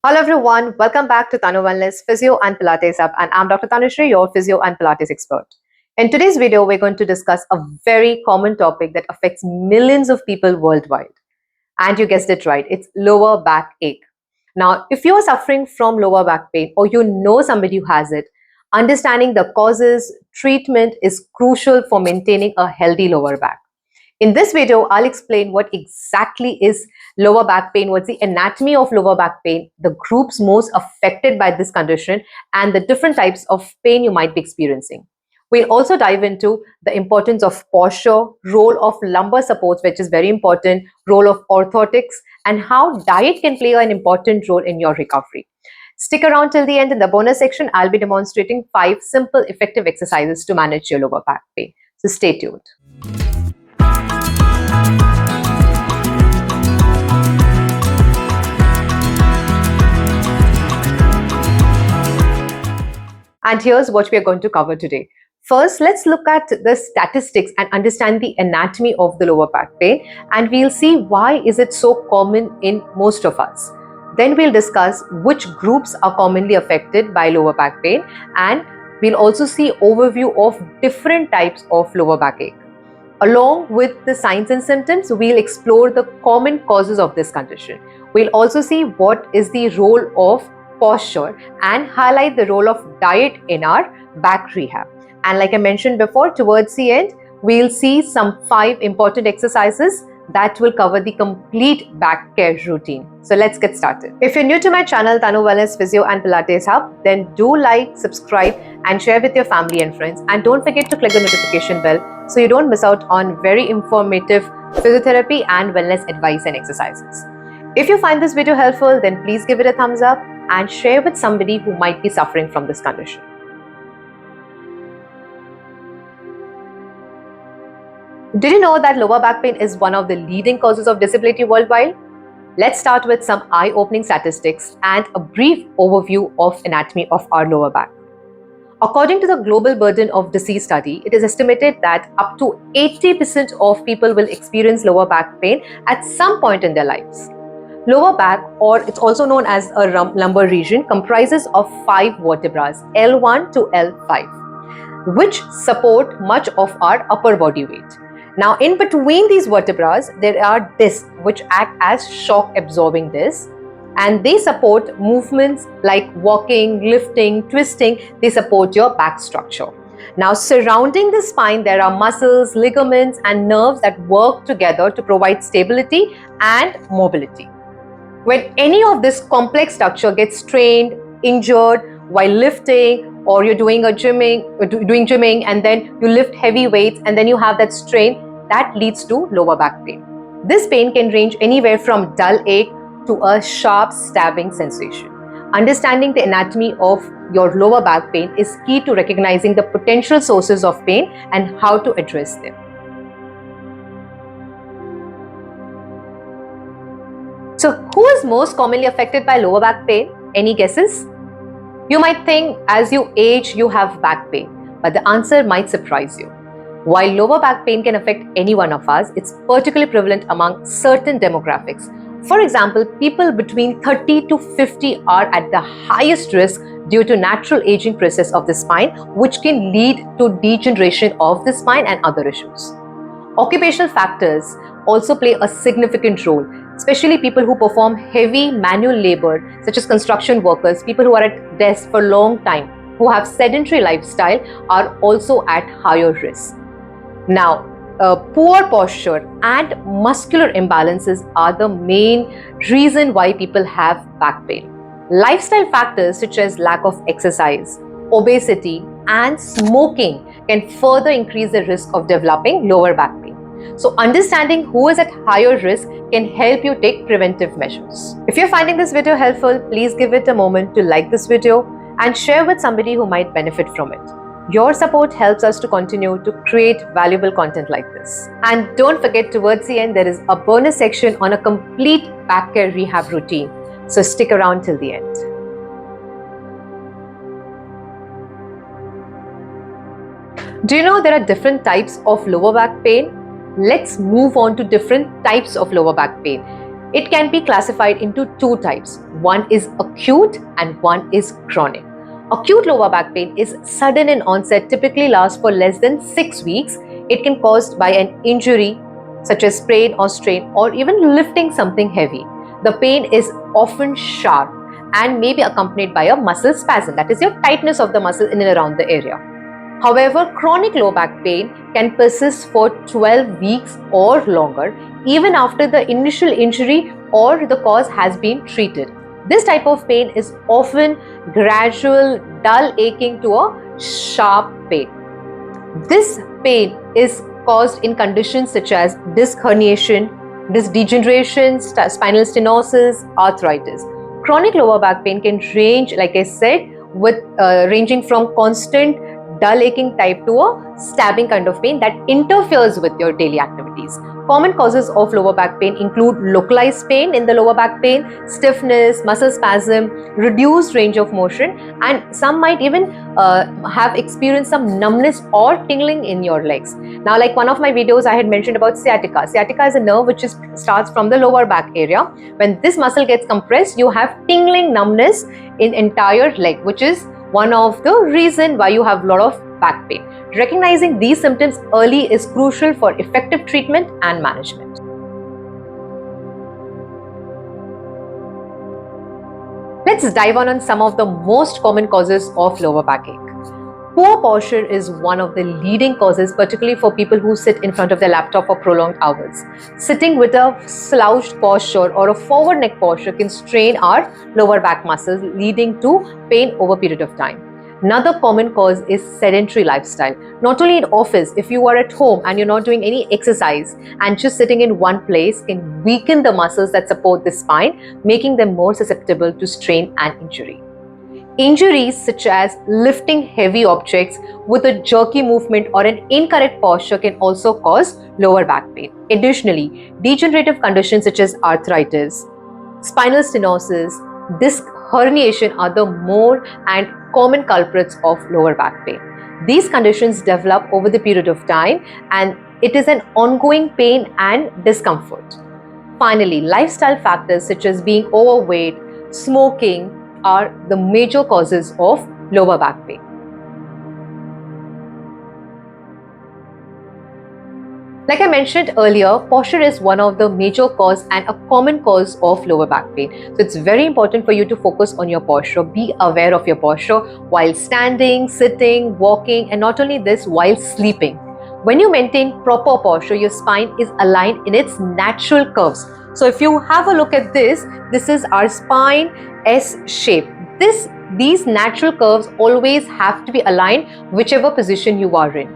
Hello everyone, welcome back to Tanu Wellness Physio and Pilates Hub, and I'm Dr. Tanushree, your physio and Pilates expert. In today's video, we're going to discuss a very common topic that affects millions of people worldwide. And you guessed it right, it's lower back ache. Now, if you're suffering from lower back pain or you know somebody who has it, understanding the causes, treatment is crucial for maintaining a healthy lower back. In this video, I'll explain what exactly is lower back pain, what's the anatomy of lower back pain, the groups most affected by this condition, and the different types of pain you might be experiencing. We'll also dive into the importance of posture, role of lumbar supports, which is very important, role of orthotics, and how diet can play an important role in your recovery. Stick around till the end. In the bonus section, I'll be demonstrating 5 simple, effective exercises to manage your lower back pain. So stay tuned. And here's what we are going to cover today. First, let's look at the statistics and understand the anatomy of the lower back pain, and we'll see why is it so common in most of us. Then we'll discuss which groups are commonly affected by lower back pain, and we'll also see overview of different types of lower backache. Along with the signs and symptoms, we'll explore the common causes of this condition. We'll also see what is the role of posture and highlight the role of diet in our back rehab. And like I mentioned before, towards the end, we'll see some 5 important exercises that will cover the complete back care routine. So let's get started. If you're new to my channel, Tanu Wellness Physio and Pilates Hub, then do like, subscribe, and share with your family and friends. And don't forget to click the notification bell so you don't miss out on very informative physiotherapy and wellness advice and exercises. If you find this video helpful, then please give it a thumbs up and share with somebody who might be suffering from this condition. Did you know that lower back pain is one of the leading causes of disability worldwide? Let's start with some eye-opening statistics and a brief overview of anatomy of our lower back. According to the Global Burden of Disease study, it is estimated that up to 80% of people will experience lower back pain at some point in their lives. Lower back, or it's also known as a lumbar region, comprises of 5 vertebrae, L1 to L5, which support much of our upper body weight. Now, in between these vertebrae, there are discs which act as shock absorbing discs, and they support movements like walking, lifting, twisting. They support your back structure. Now, surrounding the spine, there are muscles, ligaments, and nerves that work together to provide stability and mobility. When any of this complex structure gets strained, injured while lifting, or you're doing gymming and then you lift heavy weights and then you have that strain, that leads to lower back pain. This pain can range anywhere from dull ache to a sharp stabbing sensation. Understanding the anatomy of your lower back pain is key to recognizing the potential sources of pain and how to address them. So, who is most commonly affected by lower back pain? Any guesses? You might think as you age, you have back pain, but the answer might surprise you. While lower back pain can affect any one of us, it's particularly prevalent among certain demographics. For example, people between 30 to 50 are at the highest risk due to natural aging process of the spine, which can lead to degeneration of the spine and other issues. Occupational factors also play a significant role, especially people who perform heavy manual labor, such as construction workers, people who are at desks for a long time, who have sedentary lifestyle are also at higher risk. Now, poor posture and muscular imbalances are the main reason why people have back pain. Lifestyle factors such as lack of exercise, obesity, and smoking can further increase the risk of developing lower back pain. So understanding who is at higher risk can help you take preventive measures. If you're finding this video helpful, please give it a moment to like this video and share with somebody who might benefit from it. Your support helps us to continue to create valuable content like this. And don't forget, towards the end, there is a bonus section on a complete back care rehab routine. So stick around till the end. Do you know there are different types of lower back pain? Let's move on to different types of lower back pain. It can be classified into two types. One is acute and one is chronic. Acute lower back pain is sudden in onset, typically lasts for less than 6 weeks. It can be caused by an injury such as sprain or strain or even lifting something heavy. The pain is often sharp and may be accompanied by a muscle spasm, that is your tightness of the muscle in and around the area. However, chronic low back pain can persist for 12 weeks or longer, even after the initial injury or the cause has been treated. This type of pain is often gradual, dull aching to a sharp pain. This pain is caused in conditions such as disc herniation, disc degeneration, spinal stenosis, arthritis. Chronic lower back pain can range, like I said, with ranging from constant dull aching type to a stabbing kind of pain that interferes with your daily activities. Common causes of lower back pain include localized pain in the lower back pain, stiffness, muscle spasm, reduced range of motion, and some might even have experienced some numbness or tingling in your legs. Now, like one of my videos, I had mentioned about sciatica. Sciatica is a nerve which starts from the lower back area. When this muscle gets compressed, you have tingling, numbness in entire leg, which is one of the reason why you have a lot of back pain. Recognizing these symptoms early is crucial for effective treatment and management. Let's dive on some of the most common causes of lower backache. Poor posture is one of the leading causes, particularly for people who sit in front of their laptop for prolonged hours. Sitting with a slouched posture or a forward neck posture can strain our lower back muscles, leading to pain over a period of time. Another common cause is sedentary lifestyle. Not only in office, if you are at home and you're not doing any exercise and just sitting in one place can weaken the muscles that support the spine, making them more susceptible to strain and injury. Injuries such as lifting heavy objects with a jerky movement or an incorrect posture can also cause lower back pain. Additionally, degenerative conditions such as arthritis, spinal stenosis, disc herniation are the more and common culprits of lower back pain. These conditions develop over the period of time and it is an ongoing pain and discomfort. Finally, lifestyle factors such as being overweight, smoking, are the major causes of lower back pain. Like I mentioned earlier, posture is one of the major cause and a common cause of lower back pain. So it's very important for you to focus on your posture. Be aware of your posture while standing, sitting, walking, and not only this, while sleeping. When you maintain proper posture, your spine is aligned in its natural curves. So if you have a look at this is our spine S shape. These natural curves always have to be aligned whichever position you are in.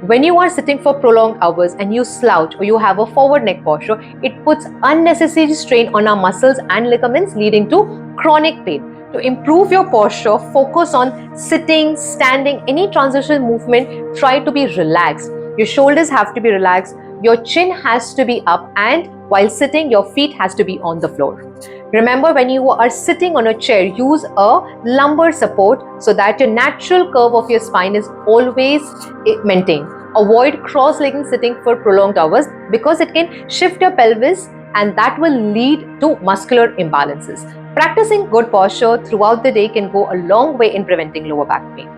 When you are sitting for prolonged hours and you slouch or you have a forward neck posture, it puts unnecessary strain on our muscles and ligaments, leading to chronic pain. To improve your posture, focus on sitting, standing, any transition movement, try to be relaxed. Your shoulders have to be relaxed, your chin has to be up, and while sitting, your feet has to be on the floor. Remember, when you are sitting on a chair, use a lumbar support so that your natural curve of your spine is always maintained. Avoid cross-legged sitting for prolonged hours because it can shift your pelvis and that will lead to muscular imbalances. Practicing good posture throughout the day can go a long way in preventing lower back pain.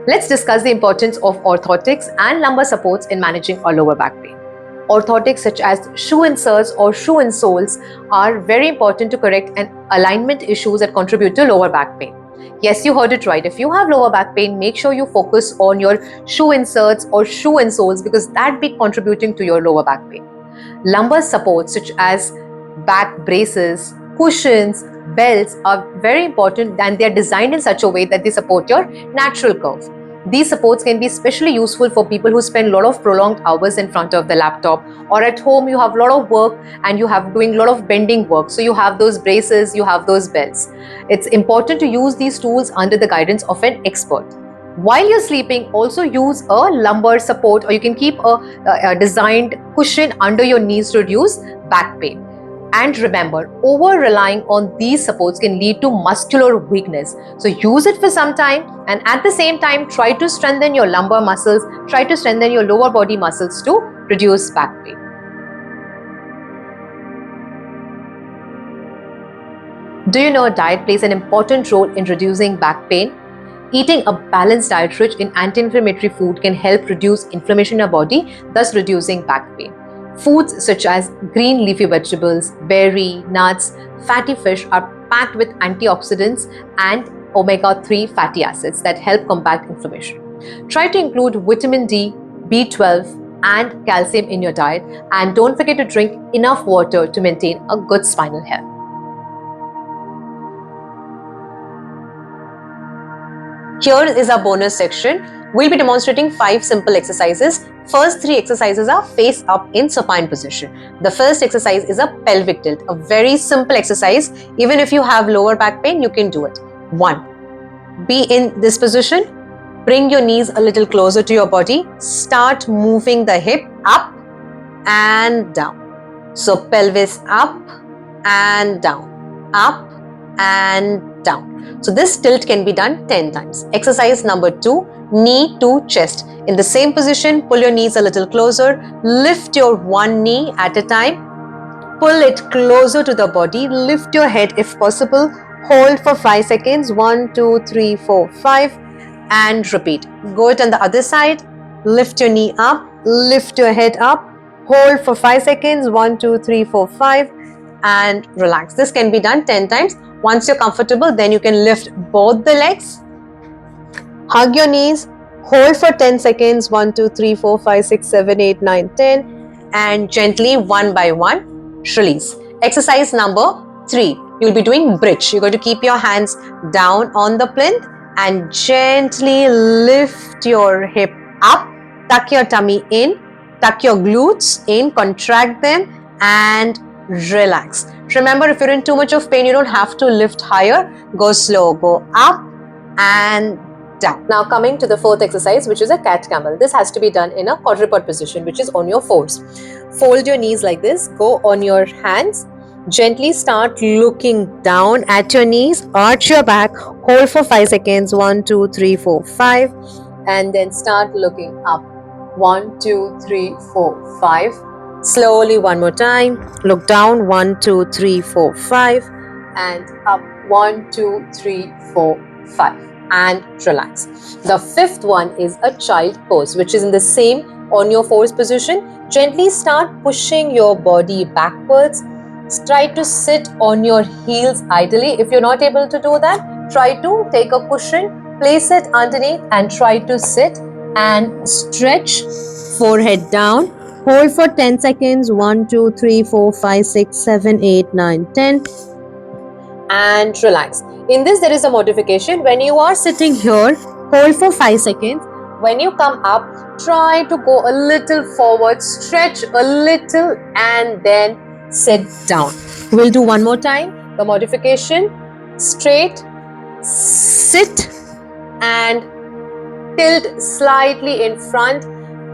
Let's discuss the importance of orthotics and lumbar supports in managing our lower back pain. Orthotics such as shoe inserts or shoe insoles are very important to correct and alignment issues that contribute to lower back pain. Yes, you heard it right. If you have lower back pain, make sure you focus on your shoe inserts or shoe insoles because that be contributing to your lower back pain. Lumbar supports such as back braces, cushions, belts are very important and they are designed in such a way that they support your natural curve. These supports can be especially useful for people who spend a lot of prolonged hours in front of the laptop, or at home you have a lot of work and you have doing a lot of bending work. So you have those braces, you have those belts. It's important to use these tools under the guidance of an expert. While you're sleeping, also use a lumbar support, or you can keep a designed cushion under your knees to reduce back pain. And remember, over-relying on these supports can lead to muscular weakness. So use it for some time, and at the same time, try to strengthen your lumbar muscles, try to strengthen your lower body muscles to reduce back pain. Do you know diet plays an important role in reducing back pain? Eating a balanced diet rich in anti-inflammatory food can help reduce inflammation in your body, thus reducing back pain. Foods such as green leafy vegetables, berry, nuts, fatty fish are packed with antioxidants and omega-3 fatty acids that help combat inflammation. Try to include vitamin D, B12 and calcium in your diet, and don't forget to drink enough water to maintain a good spinal health. Here is our bonus section. We'll be demonstrating 5 simple exercises. First 3 exercises are face up in supine position. The first exercise is a pelvic tilt, a very simple exercise. Even if you have lower back pain, you can do it. 1. Be in this position. Bring your knees a little closer to your body. Start moving the hip up and down. So pelvis up and down, up and down. So this tilt can be done 10 times. Exercise number 2, knee to chest. In the same position, pull your knees a little closer. Lift your one knee at a time. Pull it closer to the body. Lift your head if possible. Hold for 5 seconds. 1, 2, 3, 4, 5. And repeat. Go it on the other side. Lift your knee up. Lift your head up. Hold for 5 seconds. 1, 2, 3, 4, 5. And relax. This can be done 10 times. Once you're comfortable, then you can lift both the legs. Hug your knees. Hold for 10 seconds. 1, 2, 3, 4, 5, 6, 7, 8, 9, 10. And gently, one by one, release. Exercise number 3. You'll be doing bridge. You're going to keep your hands down on the plinth and gently lift your hip up. Tuck your tummy in. Tuck your glutes in. Contract them and relax. Remember, if you're in too much of pain, you don't have to lift higher. Go slow. Go up and down. Now coming to the 4th exercise, which is a cat camel. This has to be done in a quadruped position, which is on your fours. Fold your knees like this. Go on your hands. Gently start looking down at your knees. Arch your back. Hold for 5 seconds. 1, 2, 3, 4, 5. And then start looking up. 1, 2, 3, 4, 5. Slowly one more time. Look down. 1, 2, 3, 4, 5. And up. 1, 2, 3, 4, 5. And relax. The 5th one is a child pose, which is in the same on your fours position. Gently start pushing your body backwards. Try to sit on your heels ideally. If you're not able to do that, try to take a cushion, place it underneath and try to sit and stretch. Forehead down. Hold for 10 seconds. 1, 2, 3, 4, 5, 6, 7, 8, 9, 10. And relax. In this, there is a modification. When you are sitting here, hold for 5 seconds. When you come up, try to go a little forward, stretch a little and then sit down. We'll do one more time. The modification, straight, sit and tilt slightly in front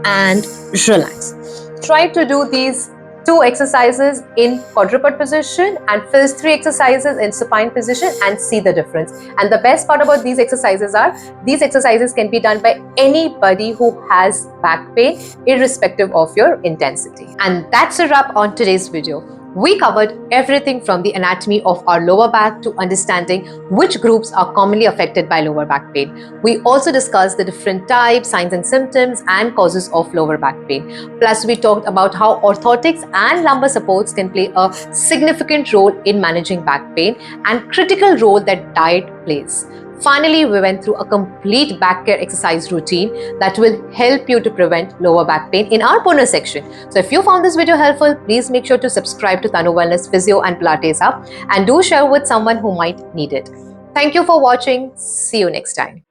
and relax. Try to do these 2 exercises in quadruped position and first 3 exercises in supine position and see the difference. And the best part about these exercises are, these exercises can be done by anybody who has back pain, irrespective of your intensity. And that's a wrap on today's video. We covered everything from the anatomy of our lower back to understanding which groups are commonly affected by lower back pain. We also discussed the different types, signs and symptoms and causes of lower back pain. Plus, we talked about how orthotics and lumbar supports can play a significant role in managing back pain and critical role that diet plays. Finally, we went through a complete back care exercise routine that will help you to prevent lower back pain in our bonus section. So if you found this video helpful, please make sure to subscribe to Tanu Wellness Physio and Pilates Hub and do share with someone who might need it. Thank you for watching. See you next time.